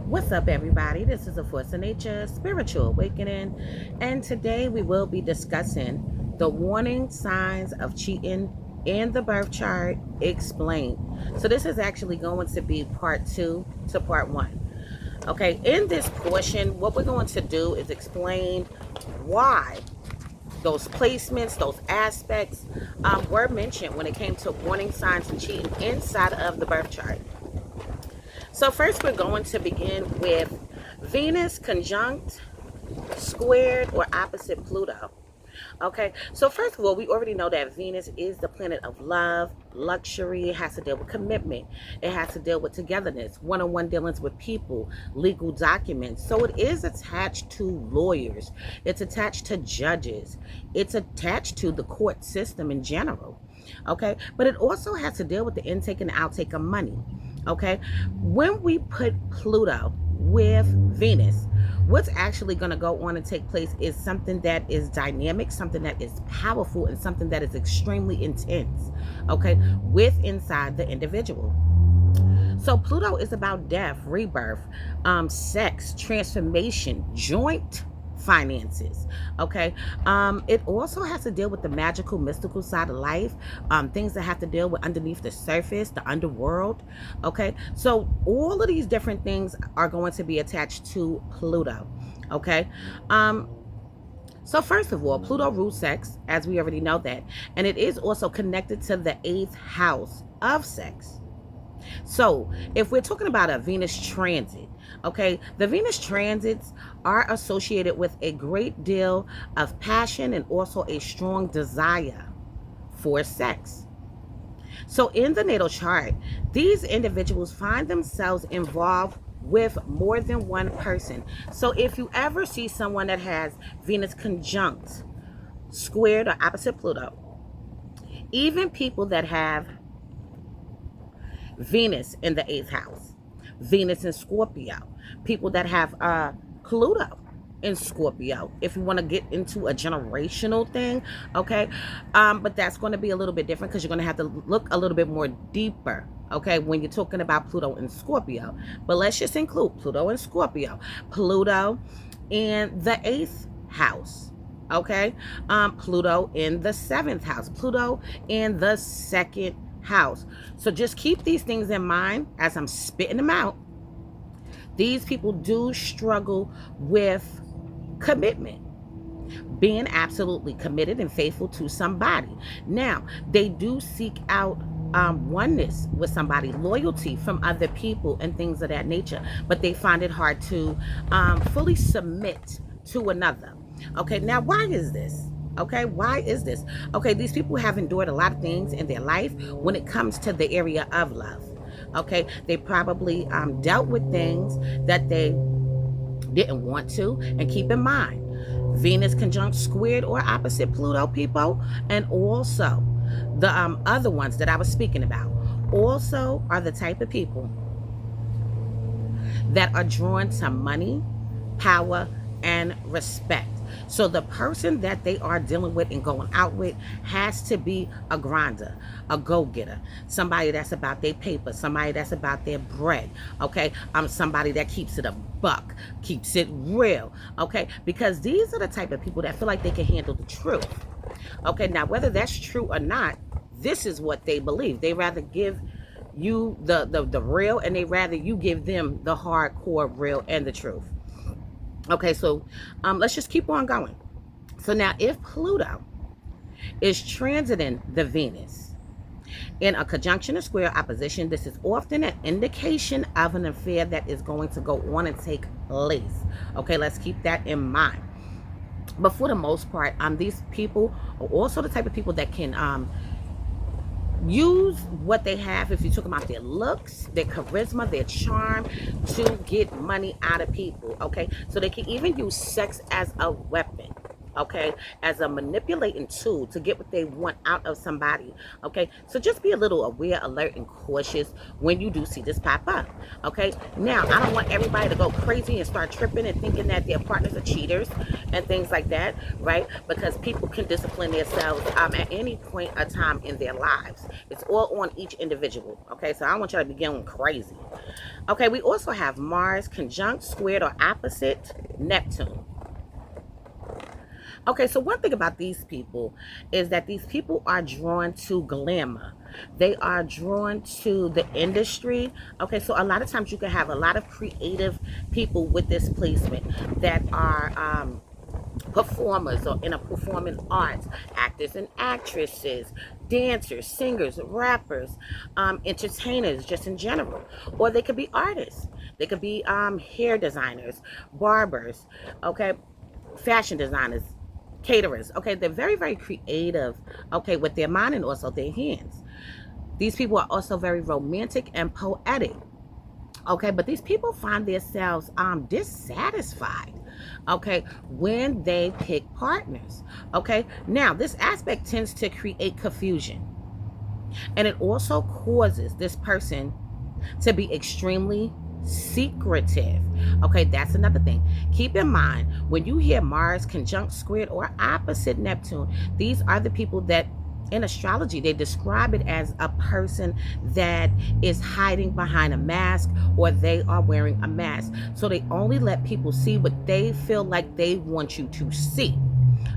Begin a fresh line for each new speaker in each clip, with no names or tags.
What's up, everybody? This is a Force of Nature Spiritual Awakening, and today we will be discussing the warning signs of cheating in the birth chart explained. So this is actually going to be part 2 to part 1. Okay, in this portion, what we're going to do is explain why those placements, those aspects were mentioned when it came to warning signs of cheating inside of the birth chart. So first we're going to begin with Venus conjunct, squared, or opposite Pluto. Okay, so first of all, we already know that Venus is the planet of love, luxury. It has to deal with commitment. It has to deal with togetherness, one-on-one dealings with people, legal documents. So it is attached to lawyers. It's attached to judges. It's attached to the court system in general. Okay, but it also has to deal with the intake and the outtake of money. Okay, when we put Pluto with Venus, what's actually going to go on and take place is something that is dynamic, something that is powerful, and something that is extremely intense, okay, with inside the individual. So Pluto is about death, rebirth, sex, transformation, joint finances. Okay, it also has to deal with the magical, mystical side of life, things that have to deal with underneath the surface, the underworld. Okay, so all of these different things are going to be attached to Pluto. Okay, so first of all, Pluto rules sex, as we already know that, and it is also connected to the 8th house of sex. So if we're talking about a Venus transit, okay, the Venus transits are associated with a great deal of passion and also a strong desire for sex. So in the natal chart, these individuals find themselves involved with more than one person. So if you ever see someone that has Venus conjunct, squared, or opposite Pluto, even people that have Venus in the 8th house, Venus in Scorpio, people that have Pluto in Scorpio, if you want to get into a generational thing, okay, but that's going to be a little bit different because you're going to have to look a little bit more deeper, okay, when you're talking about Pluto in Scorpio. But let's just include Pluto in Scorpio, Pluto in the 8th house, okay, Pluto in the 7th house, Pluto in the 2nd house. So just keep these things in mind as I'm spitting them out. These people do struggle with commitment, being absolutely committed and faithful to somebody. Now, they do seek out oneness with somebody, loyalty from other people and things of that nature, but they find it hard to fully submit to another. Okay, now why is this? Okay, why is this? Okay, these people have endured a lot of things in their life when it comes to the area of love. Okay, they probably dealt with things that they didn't want to. And keep in mind, Venus conjunct, squared, or opposite Pluto, people, and also the other ones that I was speaking about, also are the type of people that are drawn to money, power, and respect. So the person that they are dealing with and going out with has to be a grinder, a go-getter, somebody that's about their paper, somebody that's about their bread, okay? Somebody that keeps it a buck, keeps it real, okay? Because these are the type of people that feel like they can handle the truth. Okay, now whether that's true or not, this is what they believe. They rather give you the real, and they rather you give them the hardcore real and the truth. Okay, so let's just keep on going. So now if Pluto is transiting the Venus in a conjunction or square opposition, this is often an indication of an affair that is going to go on and take place. Okay, let's keep that in mind. But for the most part, these people are also the type of people that can use what they have, if you talk about their looks, their charisma, their charm, to get money out of people. Okay, so they can even use sex as a weapon. okay, as a manipulating tool to get what they want out of somebody, okay? So just be a little aware, alert, and cautious when you do see this pop up, okay? Now, I don't want everybody to go crazy and start tripping and thinking that their partners are cheaters and things like that, right? Because people can discipline themselves at any point of time in their lives. It's all on each individual, okay? So I don't want y'all to be going crazy. Okay, we also have Mars conjunct, squared, or opposite Neptune. Okay, so one thing about these people is that these people are drawn to glamour. They are drawn to the industry. Okay, so a lot of times you can have a lot of creative people with this placement that are performers or in a performing arts, actors and actresses, dancers, singers, rappers, entertainers, just in general. Or they could be artists. They could be hair designers, barbers, okay, fashion designers, caterers. Okay, they're very, very creative, okay, with their mind and also their hands. These people are also very romantic and poetic. Okay, but these people find themselves dissatisfied, okay, when they pick partners. Okay, now this aspect tends to create confusion, and it also causes this person to be extremely secretive. Okay, that's another thing. Keep in mind, when you hear Mars conjunct, squared, or opposite Neptune, these are the people that in astrology they describe it as a person that is hiding behind a mask, or they are wearing a mask. So they only let people see what they feel like they want you to see.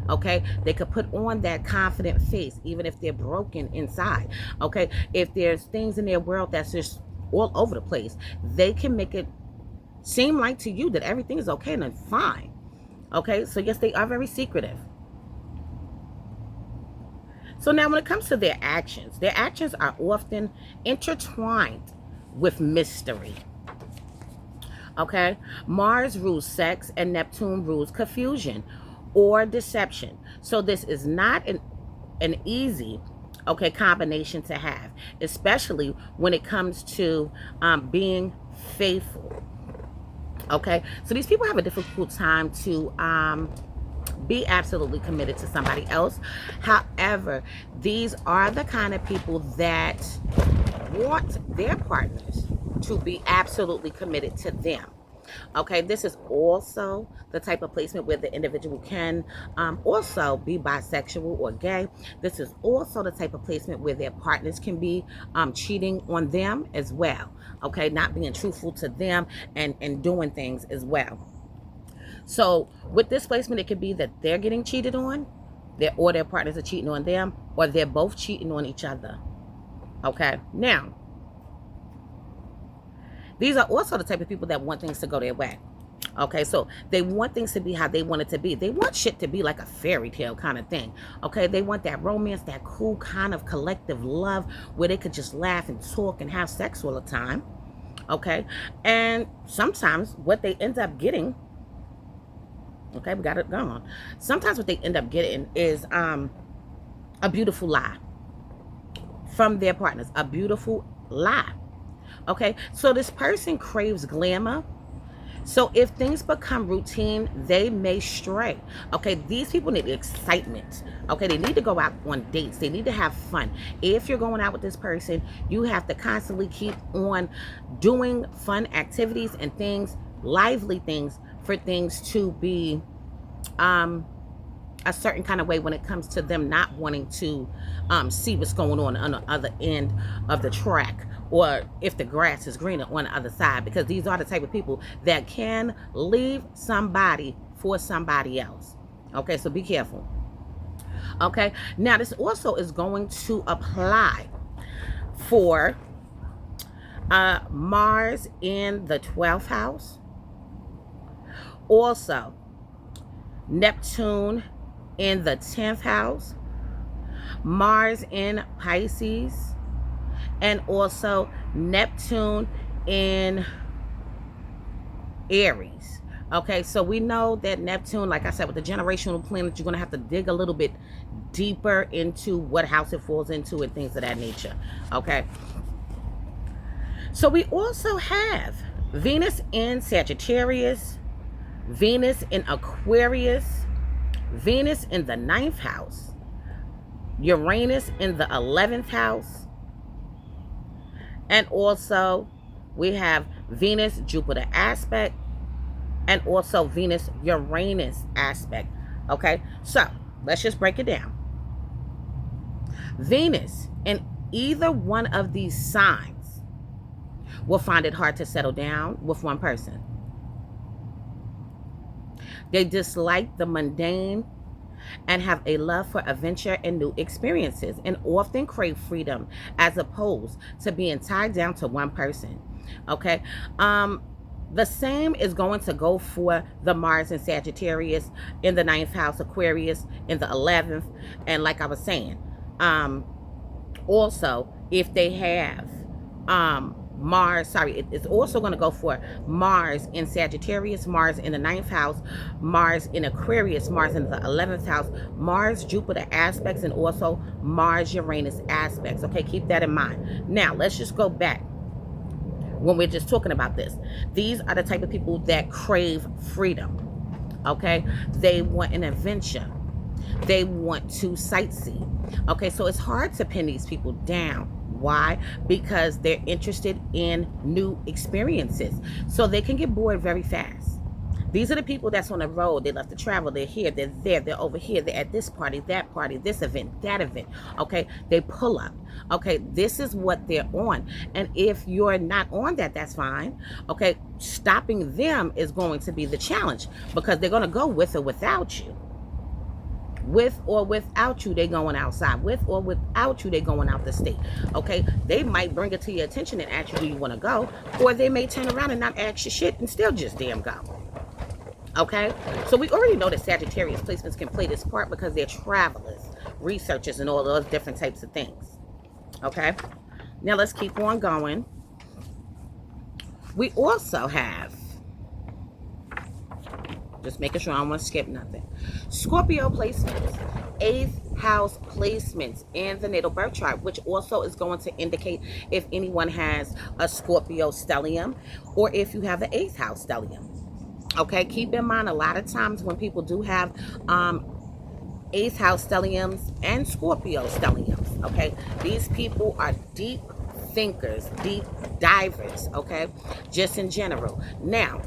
Okay, they could put on that confident face even if they're broken inside. Okay, if there's things in their world that's just all over the place, they can make it seem like to you that everything is okay and fine. Okay, so yes, they are very secretive. So now when it comes to their actions are often intertwined with mystery. Okay, Mars rules sex and Neptune rules confusion or deception. So this is not an easy, okay, combination to have, especially when it comes to being faithful. Okay, so these people have a difficult time to be absolutely committed to somebody else. However, these are the kind of people that want their partners to be absolutely committed to them. Okay, this is also the type of placement where the individual can also be bisexual or gay. This is also the type of placement where their partners can be cheating on them as well. Okay, not being truthful to them and doing things as well. So with this placement, it could be that they're getting cheated on, or their partners are cheating on them, or they're both cheating on each other. Okay, now these are also the type of people that want things to go their way. Okay, so they want things to be how they want it to be. They want shit to be like a fairy tale kind of thing. Okay, they want that romance, that cool kind of collective love where they could just laugh and talk and have sex all the time. Okay, and sometimes what they end up getting, okay, we got it going. Sometimes what they end up getting is a beautiful lie from their partners. A beautiful lie. Okay, so this person craves glamour. So if things become routine, they may stray. Okay, these people need excitement. Okay, they need to go out on dates. They need to have fun. If you're going out with this person, you have to constantly keep on doing fun activities and things, lively things, for things to be a certain kind of way when it comes to them not wanting to see what's going on the other end of the track, or if the grass is greener on the other side, because these are the type of people that can leave somebody for somebody else. Okay, so be careful. Okay, now this also is going to apply for Mars in the 12th house, also Neptune in the 10th house, Mars in Pisces, and also Neptune in Aries. Okay, so we know that Neptune, like I said, with the generational planets, you're going to have to dig a little bit deeper into what house it falls into and things of that nature. Okay, so we also have Venus in Sagittarius, Venus in Aquarius, Venus in the 9th house, Uranus in the 11th house, and also we have Venus Jupiter aspect, and also Venus Uranus aspect. Okay, so let's just break it down. Venus in either one of these signs will find it hard to settle down with one person. They dislike the mundane and have a love for adventure and new experiences, and often crave freedom as opposed to being tied down to one person. Okay, the same is going to go for the Mars and Sagittarius in the 9th house, Aquarius in the 11th, and like I was saying, also if they have Mars, it's also going to go for Mars in Sagittarius, Mars in the 9th house, Mars in Aquarius, Mars in the 11th house, Mars Jupiter aspects, and also Mars Uranus aspects. Okay, keep that in mind. Now let's just go back when we're just talking about this. These are the type of people that crave freedom. Okay, they want an adventure, they want to sightsee. Okay, so it's hard to pin these people down. Why? Because they're interested in new experiences. So they can get bored very fast. These are the people that's on the road. They love to travel. They're here, they're there, they're over here, they're at this party, this event, that event. Okay, they pull up. Okay, this is what they're on. And if you're not on that, that's fine. Okay, stopping them is going to be the challenge, because they're going to go with or without you. With or without you, they going outside. With or without you, they going out the state. Okay, they might bring it to your attention and ask you where you want to go, or they may turn around and not ask you shit and still just damn go. Okay, so we already know that Sagittarius placements can play this part because they're travelers, researchers, and all those different types of things. Okay, now let's keep on going. We also have, just making sure I don't want to skip nothing, Scorpio placements, 8th house placements in the natal birth chart, which also is going to indicate if anyone has a Scorpio stellium or if you have the 8th house stellium. Okay, keep in mind, a lot of times when people do have 8th house stelliums and Scorpio stelliums, okay, these people are deep thinkers, deep divers, okay, just in general. Now,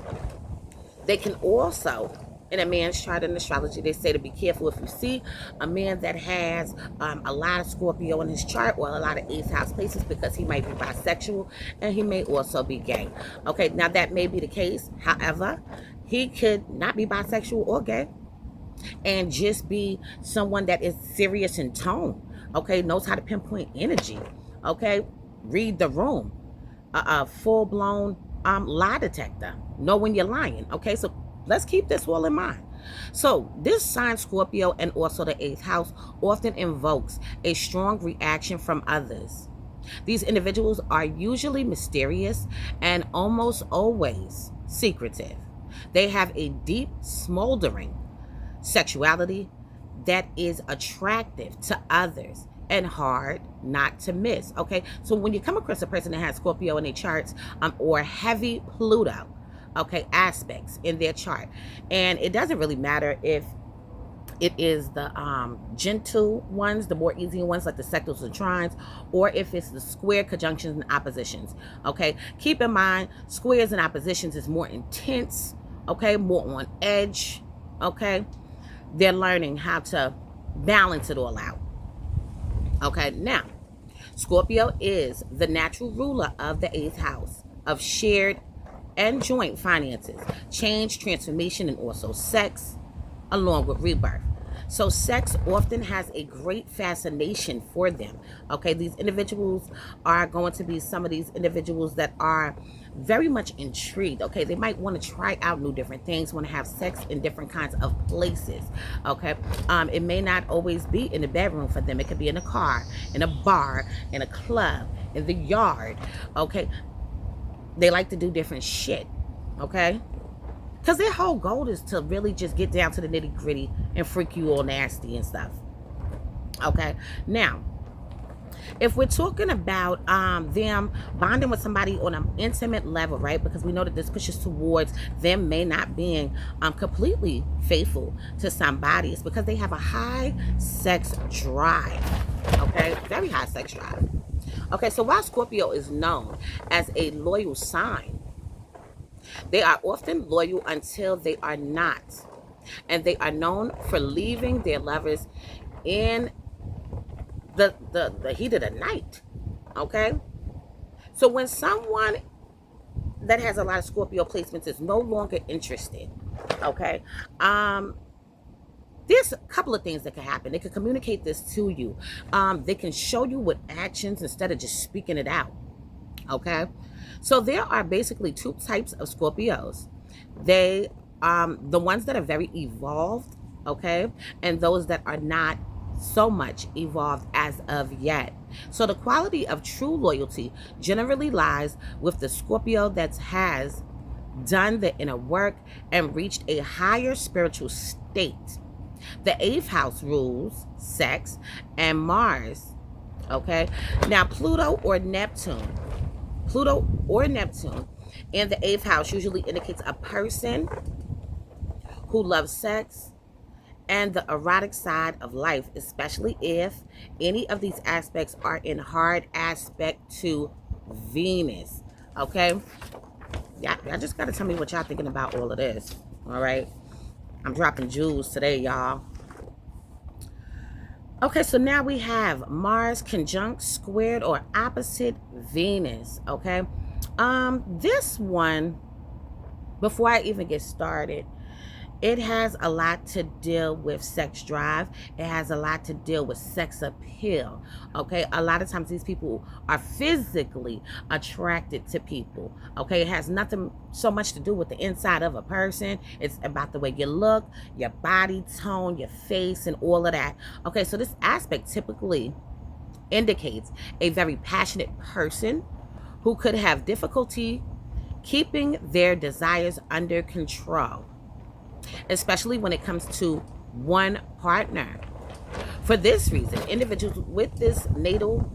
they can also, in a man's chart in astrology, they say to be careful if you see a man that has a lot of Scorpio in his chart or a lot of 8th house places, because he might be bisexual and he may also be gay. Okay, now that may be the case. However, he could not be bisexual or gay and just be someone that is serious in tone. Okay, knows how to pinpoint energy. Okay, read the room. A full-blown lie detector. Know when you're lying. Okay, so let's keep this all in mind. So this sign, Scorpio, and also the 8th house, often invokes a strong reaction from others. These individuals are usually mysterious and almost always secretive. They have a deep, smoldering sexuality that is attractive to others and hard not to miss. Okay, so when you come across a person that has Scorpio in their charts, or heavy Pluto, okay, aspects in their chart, and it doesn't really matter if it is the gentle ones, the more easy ones like the sectors and trines, or if it's the square, conjunctions, and oppositions. Okay, keep in mind, squares and oppositions is more intense, okay, more on edge. Okay, they're learning how to balance it all out. Okay, now, Scorpio is the natural ruler of the 8th house of shared and joint finances, change, transformation, and also sex, along with rebirth. So sex often has a great fascination for them. Okay, these individuals are going to be some of these individuals that are very much intrigued. Okay, they might want to try out new different things, want to have sex in different kinds of places. Okay, it may not always be in the bedroom for them. It could be in a car, in a bar, in a club, in the yard. Okay, they like to do different shit. Okay, because their whole goal is to really just get down to the nitty gritty and freak you all nasty and stuff. Okay, now If we're talking about them bonding with somebody on an intimate level, right? Because we know that this pushes towards them may not being completely faithful to somebody. It's because they have a high sex drive, okay? Very high sex drive. Okay, so while Scorpio is known as a loyal sign, they are often loyal until they are not. And they are known for leaving their lovers in the heat of the night. Okay? So when someone that has a lot of Scorpio placements is no longer interested, okay, there's a couple of things that can happen. They can communicate this to you. They can show you with actions instead of just speaking it out. Okay? So there are basically two types of Scorpios. They the ones that are very evolved, okay, and those that are not so much evolved as of yet. So the quality of true loyalty generally lies with the Scorpio that has done the inner work and reached a higher spiritual state. The eighth house rules sex and Mars. Okay, now Pluto or Neptune in the eighth house usually indicates a person who loves sex and the erotic side of life, especially if any of these aspects are in hard aspect to Venus. Okay, y'all just gotta tell me what y'all thinking about all of this. All right, I'm dropping jewels today, y'all. Okay, so now we have Mars conjunct, squared, or opposite Venus. Okay, this one, before I even get started, it has a lot to deal with sex drive. It has a lot to deal with sex appeal. Okay, a lot of times these people are physically attracted to people. Okay, it has nothing so much to do with the inside of a person. It's about the way you look, your body tone, your face, and all of that. Okay, so this aspect typically indicates a very passionate person who could have difficulty keeping their desires under control, especially when it comes to one partner. For this reason, individuals with this natal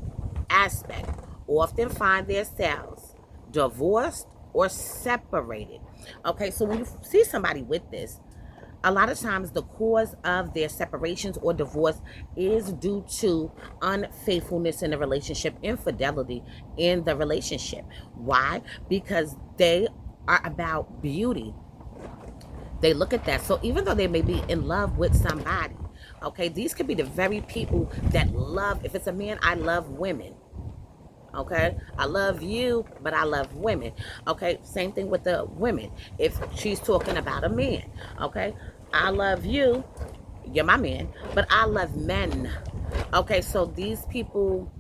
aspect often find themselves divorced or separated. Okay, so when you see somebody with this, a lot of times the cause of their separations or divorce is due to unfaithfulness in the relationship, infidelity in the relationship. Why? Because they are about beauty. They look at that. So even though they may be in love with somebody, okay, these could be the very people that love, if it's a man, I love women. Okay, I love you, but I love women. Okay, same thing with the women. If she's talking about a man, okay, I love you, you're my man, but I love men. Okay, so these people,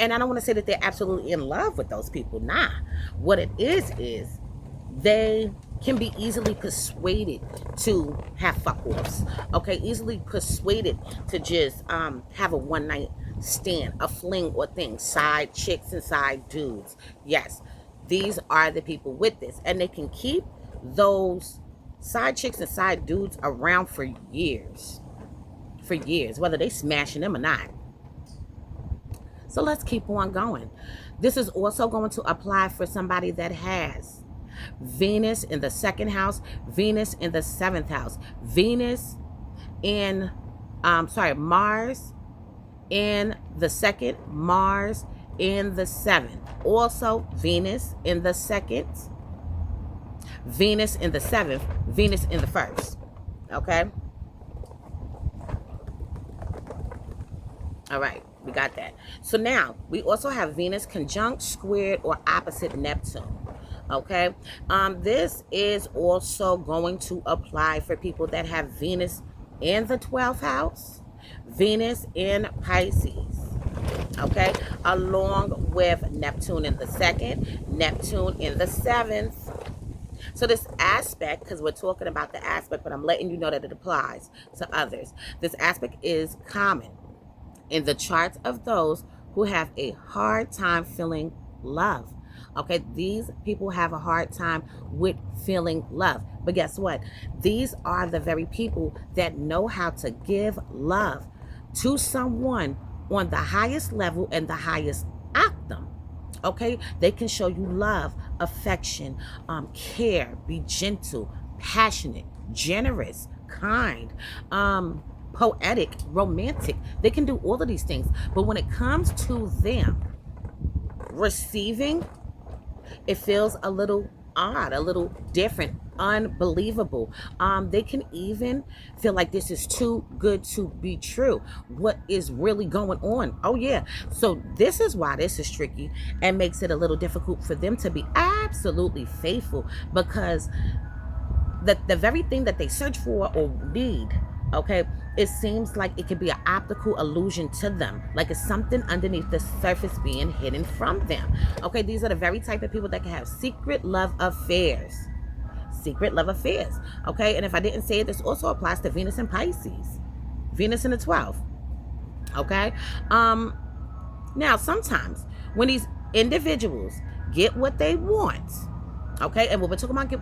and I don't want to say that they're absolutely in love with those people. Nah, what it is they can be easily persuaded to have fuck-offs. Okay, easily persuaded to just have a one-night stand, a fling or thing, side chicks and side dudes. Yes, these are the people with this, and they can keep those side chicks and side dudes around for years, whether they smashing them or not. So let's keep on going. This is also going to apply for somebody that has Venus in the second house, Venus in the seventh house, Venus in Mars in the second, Mars in the seventh. Also Venus in the second, Venus in the seventh, Venus in the first. Okay, all right, we got that. So now we also have Venus conjunct, squared, or opposite Neptune. Okay, this is also going to apply for people that have Venus in the 12th house, Venus in Pisces, okay, along with Neptune in the second, Neptune in the seventh. So this aspect, because we're talking about the aspect, but I'm letting you know that it applies to others. This aspect is common in the charts of those who have a hard time feeling love. Okay, these people have a hard time with feeling love. But guess what? These are the very people that know how to give love to someone on the highest level and the highest octave. Okay, they can show you love, affection, care, be gentle, passionate, generous, kind, poetic, romantic. They can do all of these things. But when it comes to them receiving, it feels a little odd, a little different, unbelievable. They can even feel like this is too good to be true. What is really going on? Oh yeah. So this is why this is tricky and makes it a little difficult for them to be absolutely faithful, because the very thing that they search for or need, okay, it seems like it could be an optical illusion to them, like it's something underneath the surface being hidden from them. Okay, these are the very type of people that can have secret love affairs. Secret love affairs. Okay, and if I didn't say it, this also applies to Venus and Pisces. Venus in the 12th. Okay. Now sometimes when these individuals get what they want, okay, and when we're talking about get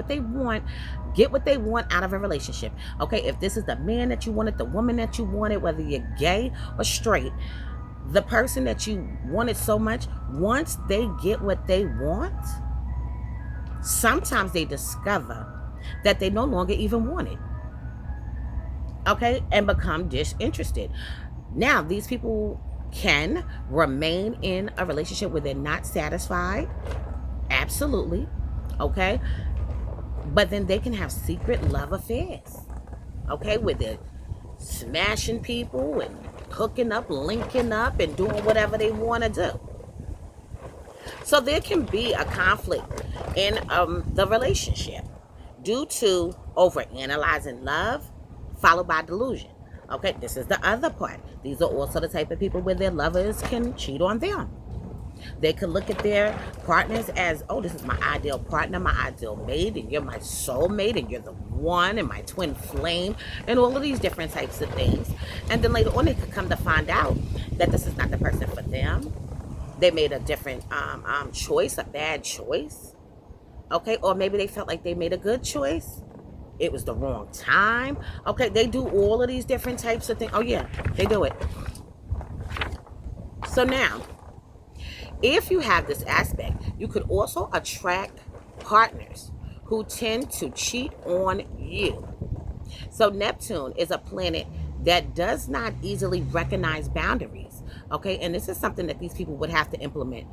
what they want out of a relationship, okay, if this is the man that you wanted, the woman that you wanted, whether you're gay or straight, the person that you wanted so much, once they get what they want, sometimes they discover that they no longer even want it, okay, and become disinterested. Now these people can remain in a relationship where they're not satisfied, absolutely, okay, but then they can have secret love affairs, okay, where they're smashing people and hooking up, linking up, and doing whatever they want to do. So there can be a conflict in the relationship due to overanalyzing love followed by delusion. Okay, this is the other part. These are also the type of people where their lovers can cheat on them. They can look at their partners as, oh, this is my ideal partner, my ideal mate, and you're my soulmate, and you're the one, and my twin flame, and all of these different types of things. And then later on, they could come to find out that this is not the person for them. They made a different choice, a bad choice. Okay, or maybe they felt like they made a good choice. It was the wrong time. Okay, they do all of these different types of things. Oh yeah, they do it. So now, if you have this aspect, you could also attract partners who tend to cheat on you. So Neptune is a planet that does not easily recognize boundaries. Okay, and this is something that these people would have to implement,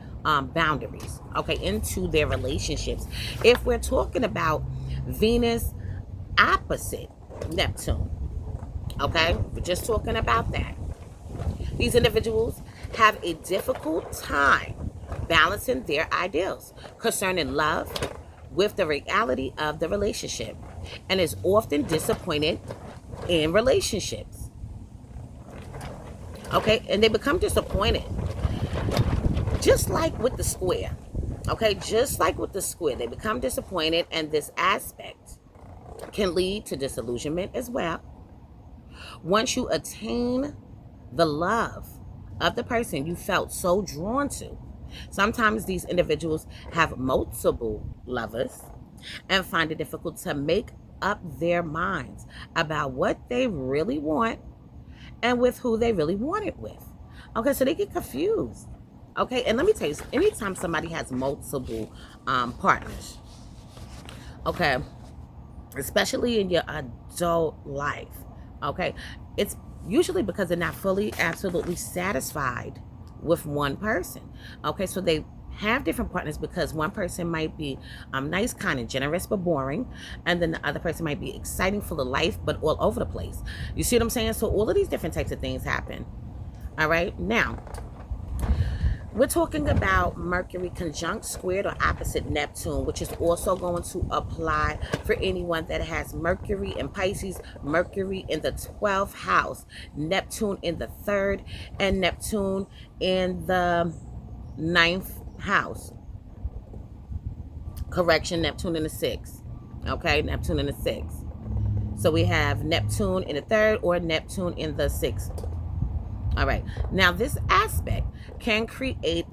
boundaries, okay, into their relationships. If we're talking about Venus opposite Neptune, okay, we're just talking about that. These individuals have a difficult time balancing their ideals concerning love with the reality of the relationship, and is often disappointed in relationships. Okay, and they become disappointed. Just like with the square. Okay, just like with the square, they become disappointed, and this aspect can lead to disillusionment as well. Once you attain the love of the person you felt so drawn to, sometimes these individuals have multiple lovers and find it difficult to make up their minds about what they really want and with who they really want it with. Okay, so they get confused. Okay, and let me tell you, anytime somebody has multiple partners, okay, especially in your adult life, okay, it's usually because they're not fully, absolutely satisfied with one person. Okay, so they have different partners because one person might be nice, kind, and generous, but boring, and then the other person might be exciting, full of life, but all over the place. You see what I'm saying? So all of these different types of things happen. All right, now we're talking about Mercury conjunct, squared, or opposite Neptune, which is also going to apply for anyone that has Mercury in Pisces, Mercury in the 12th house, Neptune in the 3rd, and Neptune in the 9th house. Correction, Neptune in the 6th. Okay, Neptune in the 6th. So we have Neptune in the 3rd or Neptune in the 6th. All right. Now, this aspect can create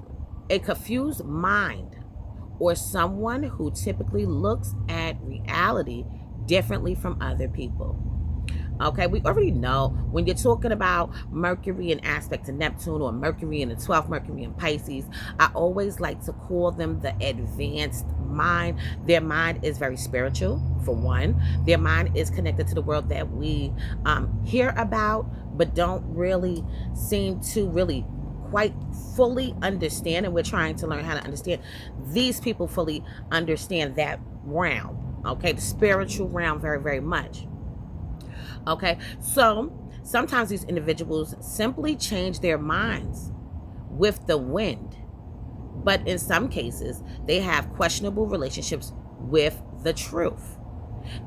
a confused mind or someone who typically looks at reality differently from other people. Okay, we already know when you're talking about Mercury in aspect to Neptune, or Mercury in the 12th, Mercury in Pisces, I always like to call them the advanced mind. Their mind is very spiritual, for one. Their mind is connected to the world that we hear about, but don't really seem to really quite fully understand, and we're trying to learn how to understand. These people fully understand that realm, okay, the spiritual realm, very, very much. Okay, so sometimes these individuals simply change their minds with the wind, but in some cases, they have questionable relationships with the truth.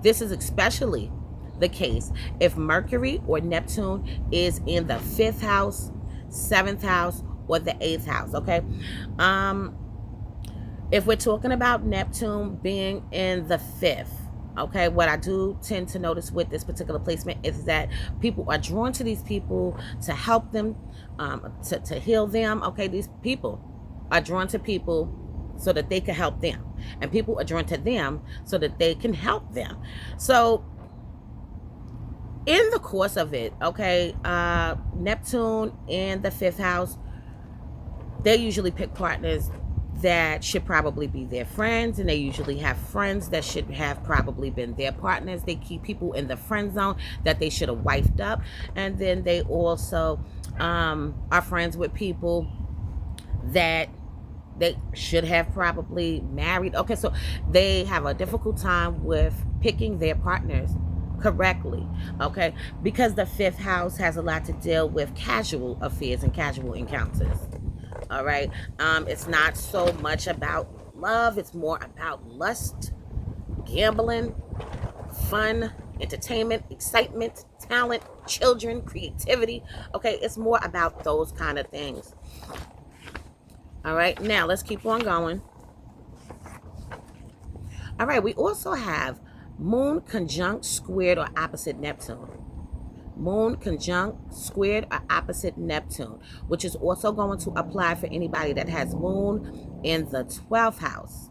This is especially the case if Mercury or Neptune is in the 5th house, 7th house, or the 8th house. Okay, if we're talking about Neptune being in the 5th, okay, what I do tend to notice with this particular placement is that people are drawn to these people to help them, to heal them. Okay, these people are drawn to people so that they can help them, and people are drawn to them so that they can help them. So in the course of it, okay, Neptune in the 5th house, they usually pick partners that should probably be their friends, and they usually have friends that should have probably been their partners. They keep people in the friend zone that they should have wifed up, and then they also are friends with people that they should have probably married. Okay, so they have a difficult time with picking their partners correctly, okay, because the 5th house has a lot to deal with casual affairs and casual encounters. All right, it's not so much about love, it's more about lust, gambling, fun, entertainment, excitement, talent, children, creativity. Okay, it's more about those kind of things. All right, now let's keep on going. All right, we also have Moon conjunct, squared, or opposite Neptune. Moon conjunct, squared, or opposite Neptune, which is also going to apply for anybody that has Moon in the 12th house,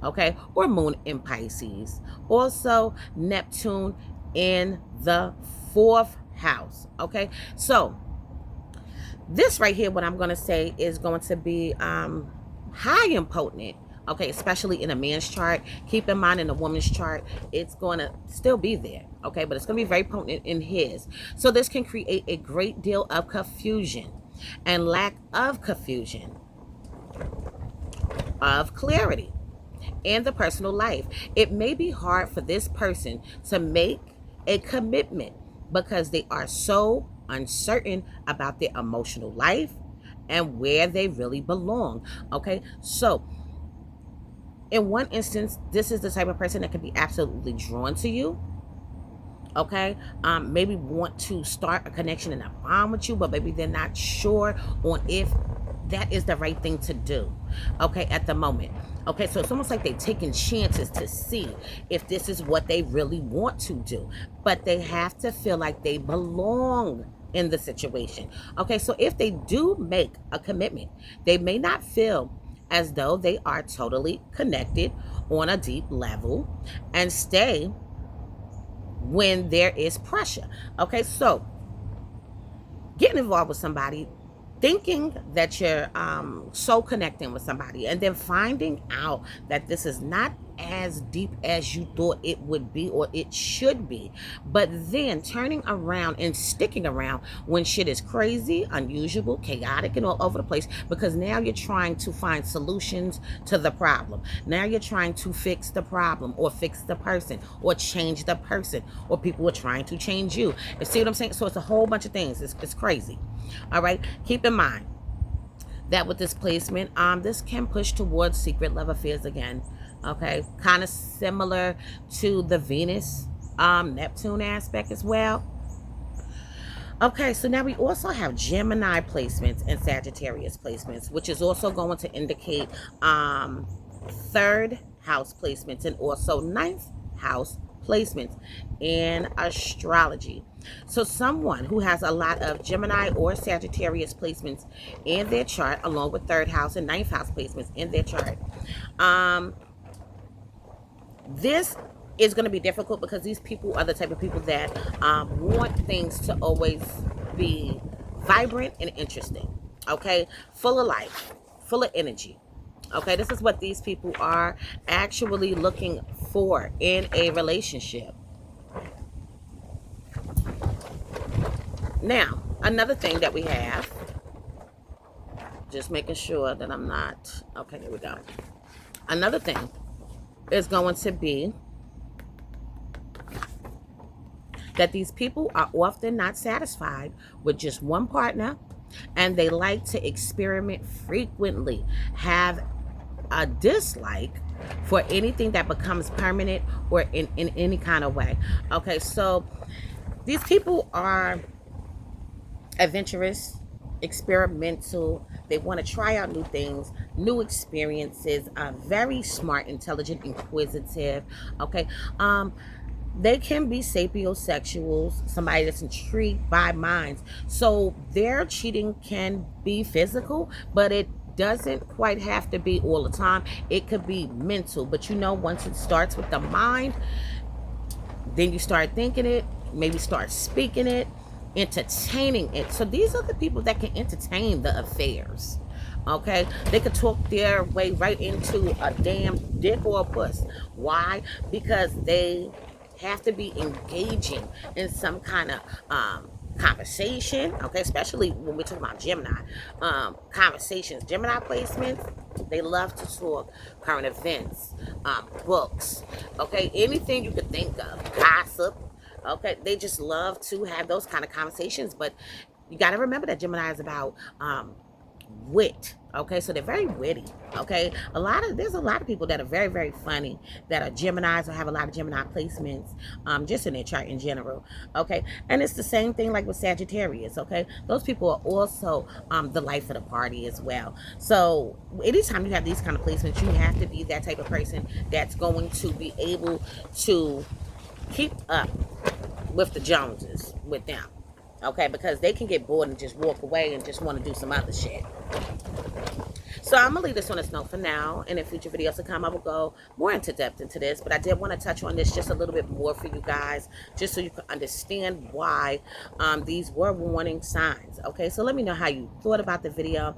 okay, or Moon in Pisces. Also, Neptune in the 4th house, okay. So this right here, what I'm going to say, is going to be high and potent, okay, especially in a man's chart. Keep in mind, in a woman's chart, it's going to still be there, okay, but it's going to be very potent in his. So this can create a great deal of confusion and lack of confusion, of clarity in the personal life. It may be hard for this person to make a commitment because they are so uncertain about their emotional life and where they really belong. Okay, so in one instance, this is the type of person that can be absolutely drawn to you. Okay, maybe want to start a connection and a bond with you, but maybe they're not sure on if that is the right thing to do, okay, at the moment. Okay, so it's almost like they're taking chances to see if this is what they really want to do, but they have to feel like they belong in the situation. Okay, so if they do make a commitment, they may not feel as though they are totally connected on a deep level and stay when there is pressure. Okay, so getting involved with somebody, thinking that you're so connecting with somebody, and then finding out that this is not as deep as you thought it would be or it should be, but then turning around and sticking around when shit is crazy, unusual, chaotic, and all over the place, because now you're trying to find solutions to the problem. Now you're trying to fix the problem, or fix the person, or change the person, or people are trying to change you. You see what I'm saying? So it's a whole bunch of things. It's crazy. All right, keep in mind that with this placement, this can push towards secret love affairs again. Okay, kind of similar to the Venus Neptune aspect as well. Okay, so now we also have Gemini placements and Sagittarius placements, which is also going to indicate 3rd house placements and also 9th house placements in astrology. So someone who has a lot of Gemini or Sagittarius placements in their chart, along with 3rd house and 9th house placements in their chart, this It's going to be difficult because these people are the type of people that want things to always be vibrant and interesting. Okay, full of life, full of energy. Okay, this is what these people are actually looking for in a relationship. Now, another thing that we have, just making sure that I'm not, okay, there we go. Another thing is going to be that these people are often not satisfied with just one partner, and they like to experiment frequently, have a dislike for anything that becomes permanent or in any kind of way. Okay, so these people are adventurous, experimental. They want to try out new things, new experiences. Very smart, intelligent, inquisitive. Okay, they can be sapiosexuals, somebody that's intrigued by minds. So their cheating can be physical, but it doesn't quite have to be all the time. It could be mental, but you know, once it starts with the mind, then you start thinking it, maybe start speaking it, entertaining it. So these are the people that can entertain the affairs. Okay, they could talk their way right into a damn dick or a puss. Why? Because they have to be engaging in some kind of conversation. Okay, especially when we're talking about Gemini conversations, Gemini placements. They love to talk current events, books. Okay, anything you could think of, gossip. Okay, they just love to have those kind of conversations. But you got to remember that Gemini is about wit. Okay, so they're very witty. Okay, there's a lot of people that are very, very funny, that are Geminis or have a lot of Gemini placements, just in their chart in general. Okay, and it's the same thing like with Sagittarius. Okay, those people are also the life of the party as well. So anytime you have these kind of placements, you have to be that type of person that's going to be able to keep up with the Joneses with them. Okay, because they can get bored and just walk away and just want to do some other shit. So I'm gonna leave this on this note for now, and in future videos to come I will go more into depth into this, but I did want to touch on this just a little bit more for you guys, just so you can understand why these were warning signs. Okay, so let me know how you thought about the video.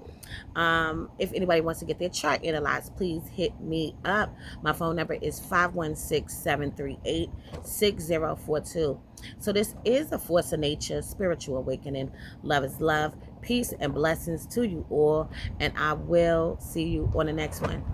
If anybody wants to get their chart analyzed, please hit me up. My phone number is 516-738-6042. So this is a Force of Nature Spiritual Awakening. Love is love. Peace and blessings to you all, and I will see you on the next one.